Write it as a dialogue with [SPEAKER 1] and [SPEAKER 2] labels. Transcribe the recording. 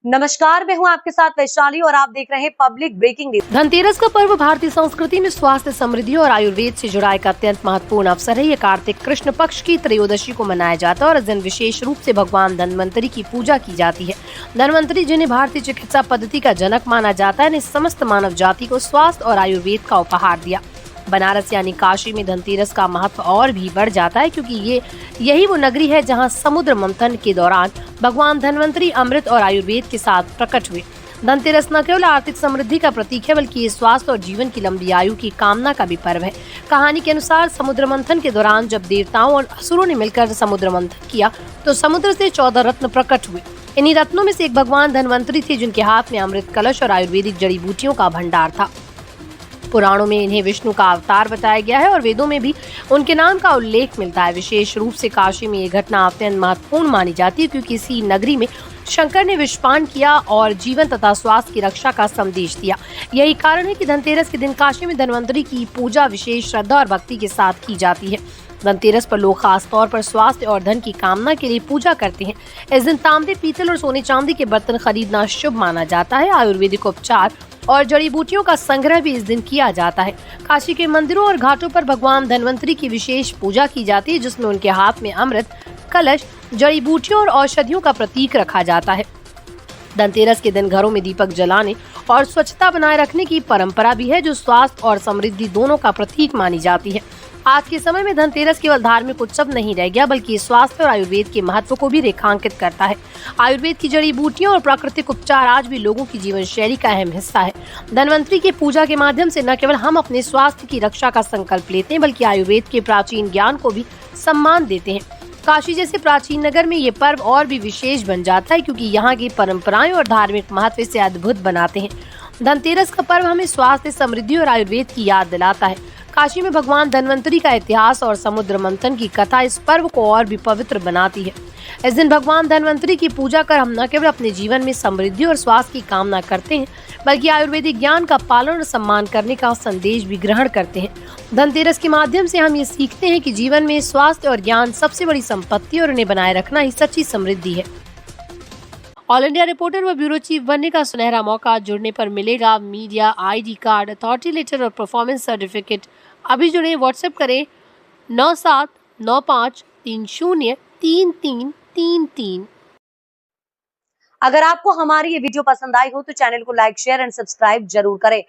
[SPEAKER 1] नमस्कार, मैं हूं आपके साथ वैशाली और आप देख रहे हैं पब्लिक ब्रेकिंग न्यूज।
[SPEAKER 2] धनतेरस का पर्व भारतीय संस्कृति में स्वास्थ्य, समृद्धि और आयुर्वेद से जुड़ा एक अत्यंत महत्वपूर्ण अवसर है। ये कार्तिक कृष्ण पक्ष की त्रयोदशी को मनाया जाता है और इस दिन विशेष रूप से भगवान धन्वंतरी की पूजा की जाती है। धन्वंतरी, जिन्हें भारतीय चिकित्सा पद्धति का जनक माना जाता है, ने समस्त मानव जाति को स्वास्थ्य और आयुर्वेद का उपहार दिया। बनारस यानी काशी में धनतेरस का महत्व और भी बढ़ जाता है, क्योंकि यही वो नगरी है जहां समुद्र मंथन के दौरान भगवान धन्वंतरी अमृत और आयुर्वेद के साथ प्रकट हुए। धनतेरस न केवल आर्थिक समृद्धि का प्रतीक है, बल्कि ये स्वास्थ्य और जीवन की लंबी आयु की कामना का भी पर्व है। कहानी के अनुसार समुद्र मंथन के दौरान जब देवताओं और असुरों ने मिलकर समुद्र मंथन किया तो समुद्र से 14 रत्न प्रकट हुए। इन्हीं रत्नों में से एक भगवान धन्वंतरी थे, जिनके हाथ में अमृत कलश और आयुर्वेदिक जड़ी बूटियों का भंडार था। पुराणों में इन्हें विष्णु का अवतार बताया गया है और वेदों में भी उनके नाम का उल्लेख मिलता है। विशेष रूप से काशी में ये घटना अत्यंत महत्वपूर्ण मानी जाती है, क्योंकि इसी नगरी में शंकर ने विषपान किया और जीवन तथा स्वास्थ्य की रक्षा का संदेश दिया। यही कारण है कि धनतेरस के दिन काशी में धन्वंतरी की पूजा विशेष श्रद्धा और भक्ति के साथ की जाती है। धनतेरस पर लोग खास तौर पर स्वास्थ्य और धन की कामना के लिए पूजा करते हैं। इस दिन तांबे, पीतल और सोने चांदी के बर्तन खरीदना शुभ माना जाता है। आयुर्वेदिक उपचार और जड़ी बूटियों का संग्रह भी इस दिन किया जाता है। काशी के मंदिरों और घाटों पर भगवान धन्वंतरी की विशेष पूजा की जाती है, जिसमें उनके हाथ में अमृत कलश, जड़ी बूटियों और औषधियों का प्रतीक रखा जाता है। धनतेरस के दिन घरों में दीपक जलाने और स्वच्छता बनाए रखने की परंपरा भी है, जो स्वास्थ्य और समृद्धि दोनों का प्रतीक मानी जाती है। आज के समय में धनतेरस केवल धार्मिक उत्सव नहीं रह गया, बल्कि स्वास्थ्य और आयुर्वेद के महत्व को भी रेखांकित करता है। आयुर्वेद की जड़ी बूटियां और प्राकृतिक उपचार आज भी लोगों की जीवन शैली का अहम हिस्सा है। धन्वंतरी की पूजा के माध्यम से न केवल हम अपने स्वास्थ्य की रक्षा का संकल्प लेते हैं, बल्कि आयुर्वेद के प्राचीन ज्ञान को भी सम्मान देते हैं। काशी जैसे प्राचीन नगर में ये पर्व और भी विशेष बन जाता है, क्योंकि यहाँ की परंपराएं और धार्मिक महत्व इसे अद्भुत बनाते हैं। धनतेरस का पर्व हमें स्वास्थ्य, समृद्धि और आयुर्वेद की याद दिलाता है। काशी में भगवान धन्वंतरी का इतिहास और समुद्र मंथन की कथा इस पर्व को और भी पवित्र बनाती है। इस दिन भगवान धन्वंतरी की पूजा कर हम न केवल अपने जीवन में समृद्धि और स्वास्थ्य की कामना करते हैं, बल्कि आयुर्वेदिक ज्ञान का पालन और सम्मान करने का संदेश भी ग्रहण करते हैं। धनतेरस के माध्यम से हम ये सीखते हैं कि जीवन में स्वास्थ्य और ज्ञान सबसे बड़ी संपत्ति और उन्हें बनाए रखना ही सच्ची समृद्धि है। ऑल इंडिया रिपोर्टर व ब्यूरो चीफ बनने का सुनहरा मौका। जुड़ने पर मिलेगा media ID card, authority letter और परफॉर्मेंस सर्टिफिकेट। अभी जुड़े, व्हाट्सएप करें 9795303333।
[SPEAKER 1] अगर आपको हमारी ये वीडियो पसंद आई हो तो चैनल को लाइक, शेयर एंड सब्सक्राइब जरूर करें।